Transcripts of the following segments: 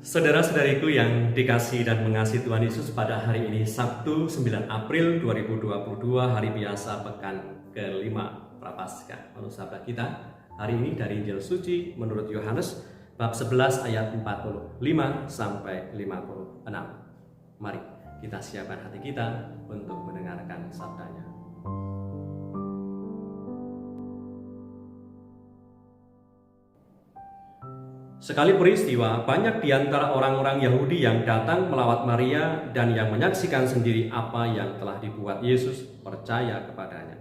Saudara-saudariku yang dikasihi dan mengasihi Tuhan Yesus, pada hari ini Sabtu 9 April 2022, hari biasa pekan kelima Prapaskah. Menurut sabda kita hari ini dari Injil Suci menurut Yohanes bab 11 ayat 45 sampai 56. Mari kita siapkan hati kita untuk mendengarkan sabdanya. Sekali peristiwa, banyak di antara orang-orang Yahudi yang datang melawat Maria dan yang menyaksikan sendiri apa yang telah dibuat Yesus percaya kepadanya.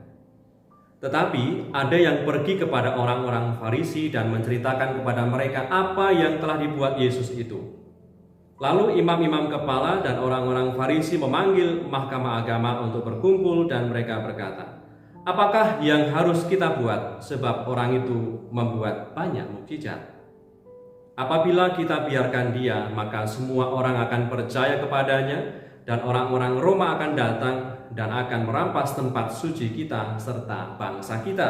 Tetapi ada yang pergi kepada orang-orang Farisi dan menceritakan kepada mereka apa yang telah dibuat Yesus itu. Lalu imam-imam kepala dan orang-orang Farisi memanggil mahkamah agama untuk berkumpul dan mereka berkata, "Apakah yang harus kita buat sebab orang itu membuat banyak mukjizat? Apabila kita biarkan dia, maka semua orang akan percaya kepadanya dan orang-orang Roma akan datang dan akan merampas tempat suci kita serta bangsa kita."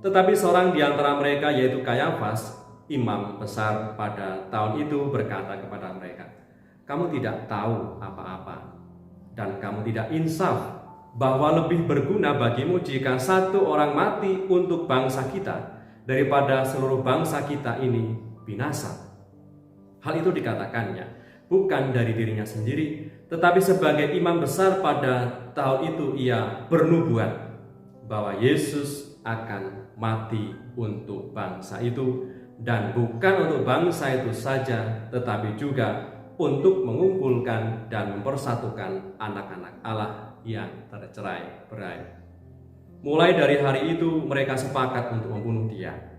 Tetapi seorang di antara mereka, yaitu Kayafas, imam besar pada tahun itu, berkata kepada mereka, "Kamu tidak tahu apa-apa dan kamu tidak insaf bahwa lebih berguna bagimu jika satu orang mati untuk bangsa kita daripada seluruh bangsa kita ini binasa." Hal itu dikatakannya bukan dari dirinya sendiri, tetapi sebagai imam besar pada tahun itu ia bernubuat bahwa Yesus akan mati untuk bangsa itu, dan bukan untuk bangsa itu saja, tetapi juga untuk mengumpulkan dan mempersatukan anak-anak Allah yang tercerai-berai. Mulai dari hari itu mereka sepakat untuk membunuh dia.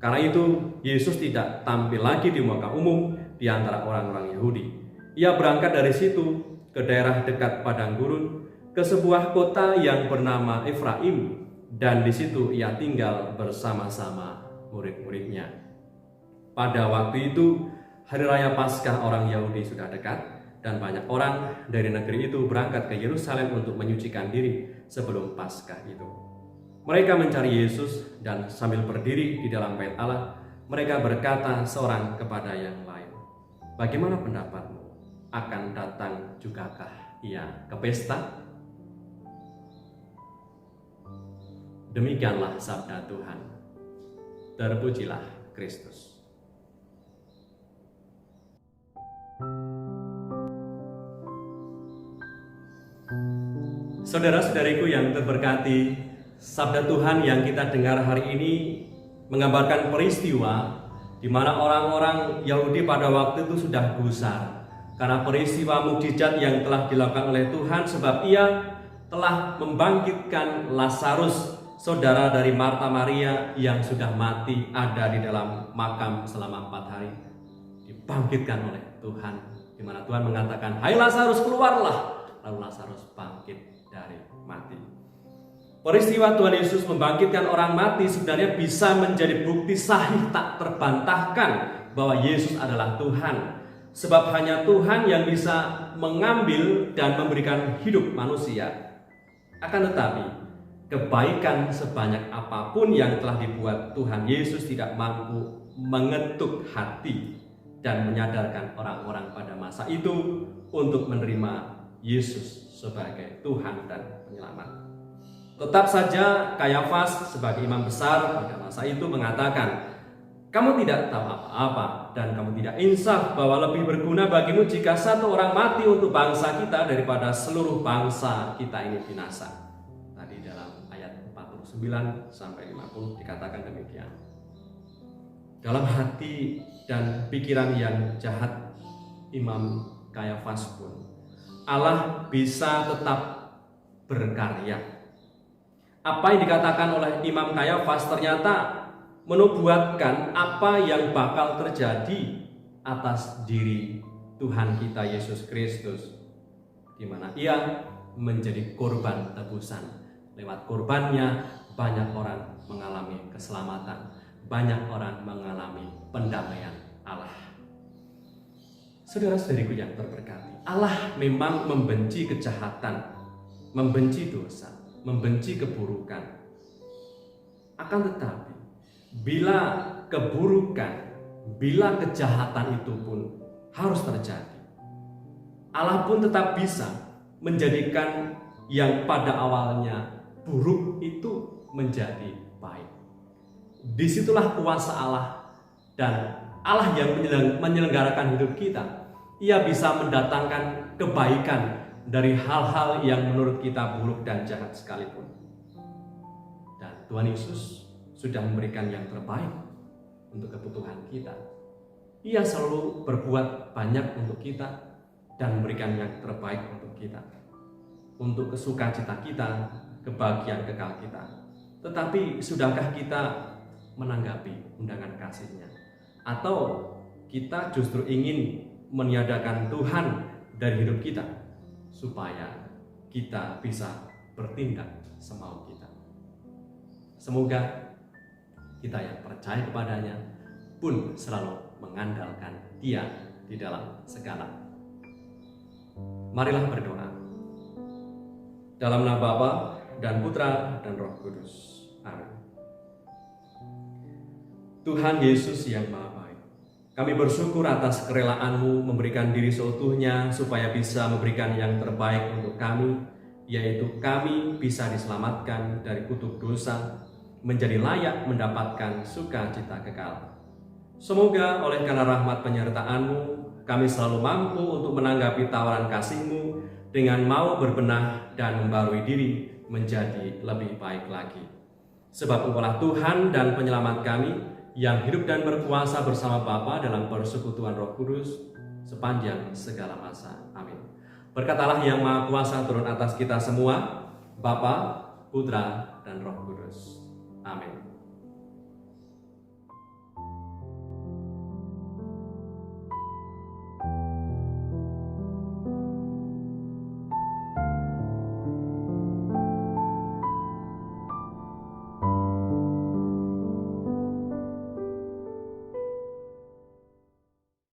Karena itu Yesus tidak tampil lagi di muka umum di antara orang-orang Yahudi. Ia berangkat dari situ ke daerah dekat padang gurun, ke sebuah kota yang bernama Efraim, dan di situ ia tinggal bersama-sama murid-muridnya. Pada waktu itu hari raya Paskah orang Yahudi sudah dekat, dan banyak orang dari negeri itu berangkat ke Yerusalem untuk menyucikan diri sebelum Paskah itu. Mereka mencari Yesus dan sambil berdiri di dalam bait Allah, mereka berkata seorang kepada yang lain, "Bagaimana pendapatmu? Akan datang jugakah ia ke pesta?" Demikianlah sabda Tuhan. Terpujilah Kristus. Saudara-saudariku yang terberkati, sabda Tuhan yang kita dengar hari ini menggambarkan peristiwa di mana orang-orang Yahudi pada waktu itu sudah gusar karena peristiwa mukjizat yang telah dilakukan oleh Tuhan, sebab ia telah membangkitkan Lazarus, saudara dari Marta Maria yang sudah mati ada di dalam makam selama 4 hari. Dibangkitkan oleh Tuhan, di mana Tuhan mengatakan, "Hai Lazarus, keluarlah." Lalu Lazarus bangkit dari mati. Peristiwa Tuhan Yesus membangkitkan orang mati sebenarnya bisa menjadi bukti sahih tak terbantahkan bahwa Yesus adalah Tuhan. Sebab hanya Tuhan yang bisa mengambil dan memberikan hidup manusia. Akan tetapi, kebaikan sebanyak apapun yang telah dibuat, Tuhan Yesus tidak mampu mengetuk hati dan menyadarkan orang-orang pada masa itu untuk menerima Yesus sebagai Tuhan dan Penyelamat. Tetap saja Kayafas sebagai imam besar pada masa itu mengatakan, "Kamu tidak tahu apa-apa dan kamu tidak insaf bahwa lebih berguna bagimu jika satu orang mati untuk bangsa kita daripada seluruh bangsa kita ini binasa." Tadi dalam ayat 49 sampai 50 dikatakan demikian. Dalam hati dan pikiran yang jahat Imam Kayafas pun, Allah bisa tetap berkarya. Apa yang dikatakan oleh Imam Kayafas ternyata menubuatkan apa yang bakal terjadi atas diri Tuhan kita Yesus Kristus, di mana ia menjadi korban tebusan. Lewat korbannya banyak orang mengalami keselamatan, banyak orang mengalami pendamaian Allah. Saudara-saudariku yang terberkati, Allah memang membenci kejahatan, membenci dosa, membenci keburukan. Akan tetapi, bila keburukan, bila kejahatan itu pun harus terjadi. Allah pun tetap bisa menjadikan yang pada awalnya buruk itu menjadi baik. Disitulah kuasa Allah, dan Allah yang menyelenggarakan hidup kita. Ia bisa mendatangkan kebaikan dari hal-hal yang menurut kita buruk dan jahat sekalipun. Dan Tuhan Yesus sudah memberikan yang terbaik untuk kebutuhan kita. Ia selalu berbuat banyak untuk kita dan memberikan yang terbaik untuk kita, untuk kesukacita kita, kebahagiaan kekal kita. Tetapi sudahkah kita menanggapi undangan kasih-Nya? Atau kita justru ingin meniadakan Tuhan dari hidup kita supaya kita bisa bertindak semau kita? Semoga kita yang percaya kepadanya pun selalu mengandalkan Dia di dalam segala. Marilah berdoa. Dalam nama Bapa dan Putra dan Roh Kudus. Amin. Tuhan Yesus yang Maha Baik, kami bersyukur atas kerelaan-Mu memberikan diri seutuhnya supaya bisa memberikan yang terbaik untuk kami, yaitu kami bisa diselamatkan dari kutuk dosa, menjadi layak mendapatkan sukacita kekal. Semoga oleh karena rahmat penyertaan-Mu, kami selalu mampu untuk menanggapi tawaran kasih-Mu dengan mau berbenah dan membarui diri menjadi lebih baik lagi. Sebab Engkaulah Tuhan dan Penyelamat kami, yang hidup dan berkuasa bersama Bapa dalam persekutuan Roh Kudus sepanjang segala masa. Amin. Berkat Allah yang Maha Kuasa turun atas kita semua, Bapa, Putra, dan Roh Kudus. Amin.